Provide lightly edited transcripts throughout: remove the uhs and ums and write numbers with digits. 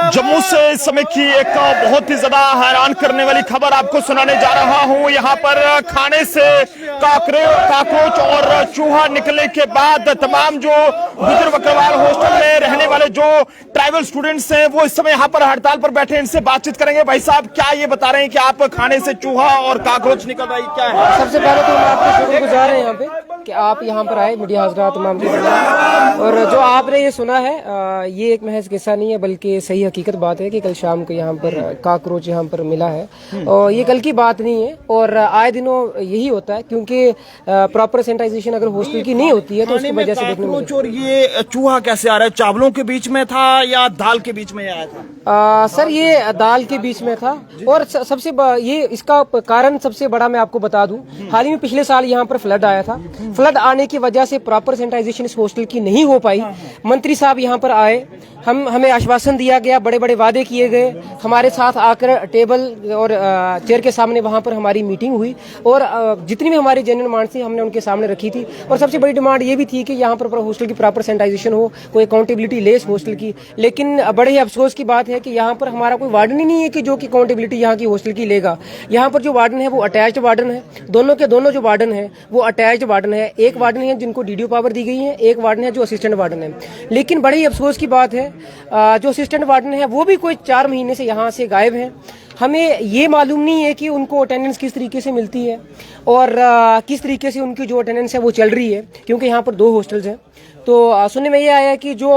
जम्मू से इस समय की एक बहुत ही ज्यादा हैरान करने वाली खबर आपको सुनाने जा रहा हूं। यहां पर खाने से काकरोच और चूहा निकलने के बाद तमाम जो गुजर बकरवाल हॉस्टल में रहने वाले जो ट्राइबल स्टूडेंट्स हैं वो इस समय यहां पर हड़ताल पर बैठे हैं। इनसे बातचीत करेंगे। भाई साहब, क्या ये बता रहे हैं कि आप खाने से चूहा और काकरोच निकल रही क्या है? सबसे पहले तो हम आपको शुक्रगुजार हैं यहाँ पे कि आप यहाँ पर आए, मीडिया हजरात तमाम के। और जो आपने ये सुना है ये एक महज किस्सा नहीं है, बल्कि सही हकीकत बात है कि कल शाम को यहाँ पर काकरोच यहाँ पर मिला है और ये कल की बात नहीं है। और आए दिनों यही होता है, क्योंकि प्रॉपर सैनिटाइजेशन अगर हॉस्टल की नहीं होती है तो उसकी वजह से देखने काकरोच और ये चूहा कैसे आ रहा है? चावलों के बीच में था या दाल के बीच में आया था? सर ये दाल के बीच में था। और सबसे ये इसका कारण सबसे बड़ा मैं आपको बता दूं, हाल ही में पिछले साल यहाँ पर फ्लड आया था। फ्लड आने की वजह से प्रॉपर सैनिटाइजेशन इस हॉस्टल की नहीं हो पाई। मंत्री साहब यहाँ पर आए, हमें आश्वासन दिया गया, बड़े बड़े वादे किए गए, हमारे साथ आकर टेबल और चेयर के सामने वहाँ पर हमारी मीटिंग हुई और जितनी भी हमारी जनरल डिमांड थी हमने उनके सामने रखी थी। और सबसे बड़ी डिमांड ये भी थी कि यहाँ पर हॉस्टल की प्रॉपर सैनिटाइजेशन हो, कोई अकाउंटेबिलिटी ले इस हॉस्टल की। लेकिन बड़े ही अफसोस की बात है कि यहाँ पर हमारा कोई वार्डन ही नहीं है कि जो कि अकाउंटेबिलिटी यहाँ की हॉस्टल की लेगा। यहाँ पर जो वार्डन है वो अटैच्ड वार्डन है, दोनों के दोनों जो वार्डन है वो अटैच्ड वार्डन है। एक वार्डन है जिनको डीडीओ पावर दी गई है, एक वार्डन है जो असिस्टेंट वार्डन है। लेकिन बड़े ही अफसोस की बात है जो असिस्टेंट वार्डन है वो भी कोई 4 महीने से यहाँ से गायब है। हमें ये मालूम नहीं है कि उनको अटेंडेंस किस तरीके से मिलती है और किस तरीके से उनकी जो अटेंडेंस है वो चल रही है, क्योंकि यहाँ पर 2 हॉस्टल्स हैं। तो सुनने में ये आया कि जो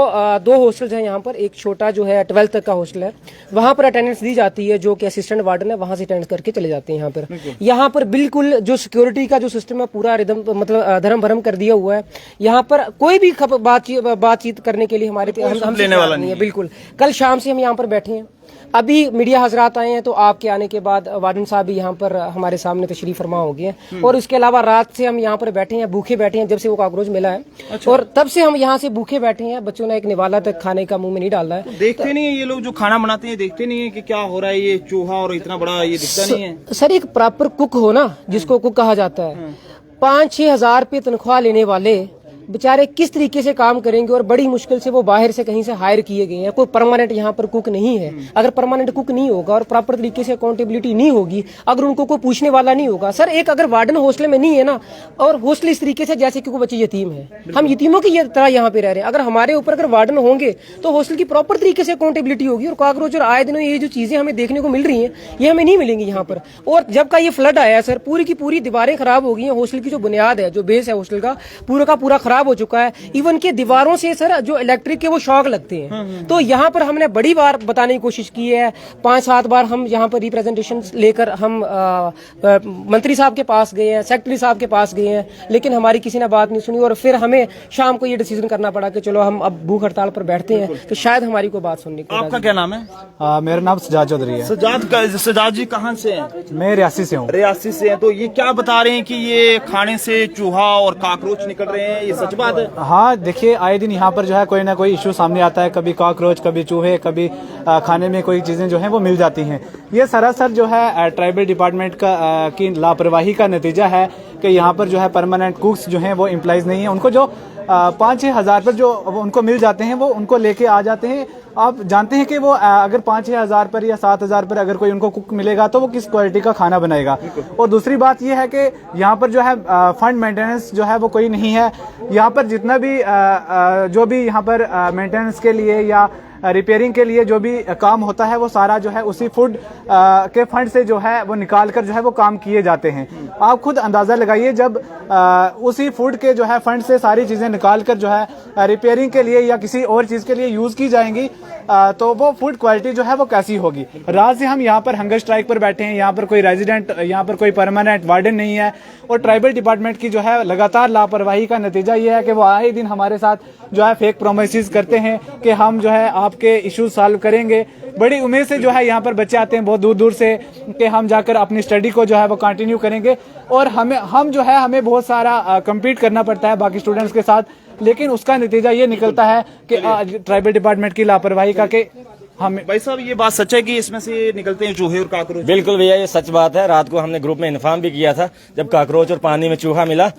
2 हॉस्टल्स हैं यहाँ पर, एक छोटा जो है 12th तक का हॉस्टल है, वहाँ पर अटेंडेंस दी जाती है, जो कि असिस्टेंट वार्डन है वहाँ से अटेंड करके चले जाते हैं। यहाँ पर बिल्कुल जो सिक्योरिटी का जो सिस्टम है पूरा रिदम मतलब धर्म भरम कर दिया हुआ है। यहाँ पर कोई भी बातचीत करने के लिए हमारे हम लेने वाला नहीं है। बिल्कुल कल शाम से हम यहाँ पर बैठे हैं, अभी मीडिया हजरात आए हैं, तो आपके आने के बाद वार्डन साहब भी यहाँ पर हमारे सामने तशरीफ फरमा हो गए हैं। और इसके अलावा रात से हम यहाँ पर बैठे हैं, भूखे बैठे हैं जब से वो काकरोच मिला है। अच्छा। और तब से हम यहाँ से भूखे बैठे हैं। बच्चों ने एक निवाला तक खाने का मुंह में नहीं डाला है। तो देखते नहीं है ये लोग जो खाना बनाते हैं, देखते नहीं है कि क्या हो रहा है? ये चूहा और इतना बड़ा ये दिखता नहीं है? सर एक प्रॉपर कुक हो ना, जिसको कुक कहा जाता है, 5-6 हजार रुपये तनख्वाह लेने वाले बेचारे किस तरीके से काम करेंगे? और बड़ी मुश्किल से वो बाहर से कहीं से हायर किए गए हैं। कोई परमानेंट यहाँ पर कुक नहीं है। अगर परमानेंट कुक नहीं होगा और प्रॉपर तरीके से अकाउंटेबिलिटी नहीं होगी, अगर उनको कोई पूछने वाला नहीं होगा, सर एक अगर वार्डन हॉस्टल में नहीं है ना, और हॉस्टल इस तरीके से जैसे कि कोई बच्चे यतीम है, हम यतीमों की तरह यहाँ पे रह रहे हैं। अगर हमारे ऊपर अगर वार्डन होंगे तो हॉस्टल की प्रॉपर तरीके से अकाउंटेबिलिटी होगी। और काकरोच और आए दिनों ये जो चीजें हमें देखने को मिल रही है ये हमें नहीं मिलेंगी यहाँ पर। और जब का ये फ्लड आया सर, पूरी की पूरी दीवारें खराब हो गई है। हॉस्टल की जो बुनियाद है, जो बेस है हॉस्टल का पूरा खराब हो चुका है। इवन के दीवारों से सर जो इलेक्ट्रिक के वो शॉक लगते हैं। तो यहाँ पर हमने बड़ी बार बताने की कोशिश की है, 5-7 बार हम यहाँ पर रिप्रेजेंटेशन लेकर हम मंत्री साहब के पास गए हैं, सेक्रेटरी साहब के पास गए हैं, लेकिन हमारी किसी ने बात नहीं सुनी। और फिर हमें शाम को ये डिसीजन करना पड़ा कि चलो हम अब भूख हड़ताल पर बैठते हैं, तो शायद हमारी कोई बात सुनने को। आपका क्या नाम है? मेरा नाम सजाद चौधरी है। सजाद जी कहाँ से हैं? मैं रियासी से हूँ। रियासी से हैं। तो ये क्या बता रहे हैं कि ये खाने से चूहा और काकरोच निकल रहे हैं, ये सच बात है? हाँ, देखिए आए दिन यहाँ पर जो है कोई ना कोई इशू सामने आता है, कभी कॉकरोच, कभी चूहे, कभी खाने में कोई चीजें जो हैं वो मिल जाती हैं। ये सरासर जो है ट्राइबल डिपार्टमेंट की लापरवाही का नतीजा है कि यहाँ पर जो है परमानेंट कुक्स जो हैं वो एम्प्लॉइज नहीं है। उनको जो 5-6 हजार पर जो उनको मिल जाते हैं वो उनको लेके आ जाते हैं। आप जानते हैं कि वो अगर 5-6 हजार पर या 7 हजार पर अगर कोई उनको कुक मिलेगा तो वो किस क्वालिटी का खाना बनाएगा। और दूसरी बात ये है कि यहाँ पर जो है फंड मेंटेनेंस जो है वो कोई नहीं है। यहाँ पर जितना भी जो भी यहाँ पर मेंटेनेंस के लिए या रिपेयरिंग के लिए जो भी काम होता है वो सारा जो है उसी फूड के फंड से जो है वो निकाल कर जो है वो काम किए जाते हैं। आप खुद अंदाजा लगाइए, जब उसी फूड के जो है फंड से सारी चीजें निकाल कर जो है रिपेयरिंग के लिए या किसी और चीज के लिए यूज की जाएंगी तो वो फूड क्वालिटी जो है वो कैसी होगी। रात से हम यहाँ पर हंगर स्ट्राइक पर बैठे हैं। यहाँ पर कोई रेजिडेंट, यहाँ पर कोई परमानेंट वार्डन नहीं है। और ट्राइबल डिपार्टमेंट की जो है लगातार लापरवाही का नतीजा ये है कि वो आए दिन हमारे साथ जो है फेक प्रोमिसेस करते हैं कि हम जो है आपके इश्यूज सॉल्व करेंगे। बड़ी उम्मीद से जो है यहाँ पर बच्चे आते हैं बहुत दूर दूर से कि हम जाकर अपनी स्टडी को जो है वो कंटिन्यू करेंगे। और हम जो है हमें बहुत सारा कम्पीट करना पड़ता है बाकी स्टूडेंट्स के साथ, लेकिन उसका नतीजा ये निकलता है कि ट्राइबल डिपार्टमेंट की लापरवाही का कि हमें भाई साहब ये बात सच है कि इसमें से निकलते हैं चूहे और काकरोच? बिल्कुल भैया, ये सच बात है। रात को हमने ग्रुप में इन्फॉर्म भी किया था जब काकरोच और पानी में चूहा मिला।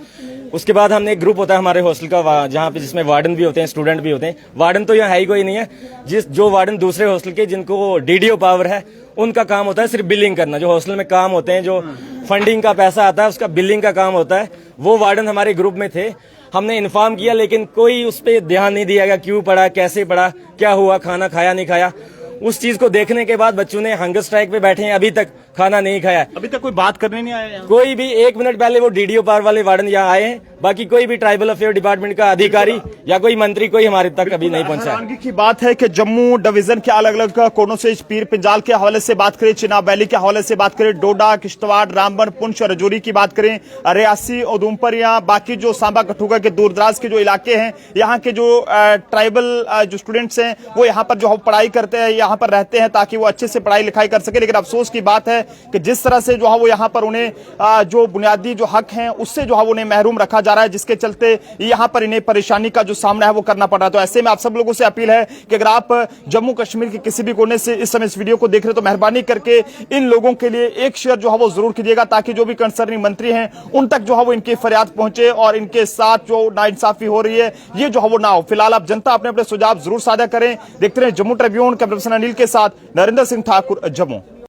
उसके बाद हमने एक ग्रुप होता है हमारे हॉस्टल का, जहाँ पे जिसमें वार्डन भी होते हैं, स्टूडेंट भी होते हैं। वार्डन तो यहाँ है ही कोई नहीं है। जो वार्डन दूसरे हॉस्टल के जिनको डीडीओ पावर है, उनका काम होता है सिर्फ बिलिंग करना। जो हॉस्टल में काम होते हैं, जो फंडिंग का पैसा आता है, उसका बिलिंग का काम होता है। वो वार्डन हमारे ग्रुप में थे। हमने इन्फॉर्म किया लेकिन कोई उस पर ध्यान नहीं दिया गया, क्यों पड़ा, कैसे पड़ा, क्या हुआ, खाना खाया नहीं खाया। उस चीज को देखने के बाद बच्चों ने हंगर स्ट्राइक पे बैठे हैं, अभी तक खाना नहीं खाया। अभी तक कोई बात करने नहीं आया यहाँ? कोई भी 1 मिनट पहले वो डीडीओ पावर वाले वार्डन यहाँ आए हैं, बाकी कोई भी ट्राइबल अफेयर डिपार्टमेंट का अधिकारी या कोई मंत्री कोई हमारे तक अभी नहीं पहुंचा है। हैरानगी की बात है कि जम्मू डिवीजन के अलग अलग कोनों से पीर पिंजाल के हवाले से बात करें, चिनाब वैली के हवाले से बात करें, डोडा, किश्तवाड़, रामबन, पुंछ, रजौरी की बात करें, रियासी, उधमपुर या बाकी जो सांबा कठुआ के दूर दराज के जो इलाके हैं, यहाँ के जो ट्राइबल जो स्टूडेंट्स हैं वो यहाँ पर जो पढ़ाई करते हैं, यहाँ पर रहते हैं ताकि वो अच्छे से पढ़ाई लिखाई कर सके। लेकिन अफसोस की बात है कि जिस तरह से जो है वो यहाँ पर उन्हें जो बुनियादी जो हक हैं उससे जो है वो उन्हें महरूम रखा जा रहा है, जिसके चलते यहाँ पर इन्हें परेशानी का जो सामना है वो करना पड़ रहा है। तो ऐसे में आप सब लोगों से अपील है कि अगर आप जम्मू कश्मीर के किसी भी कोने से इस समय इस वीडियो को देख रहे हो तो मेहरबानी करके इन लोगों के लिए एक शेयर जो है वो जरूर कीजिएगा, ताकि जो भी कंसर्निंग मंत्री हैं उन तक जो है वो इनकी फरियाद पहुंचे और इनके साथ जो नाइंसाफी हो रही है ये जो है वो ना हो। फिलहाल आप जनता अपने अपने सुझाव जरूर साझा करें। देखते रहे Jammu Tribune, camera person Anil के साथ नरेंद्र सिंह ठाकुर, जम्मू।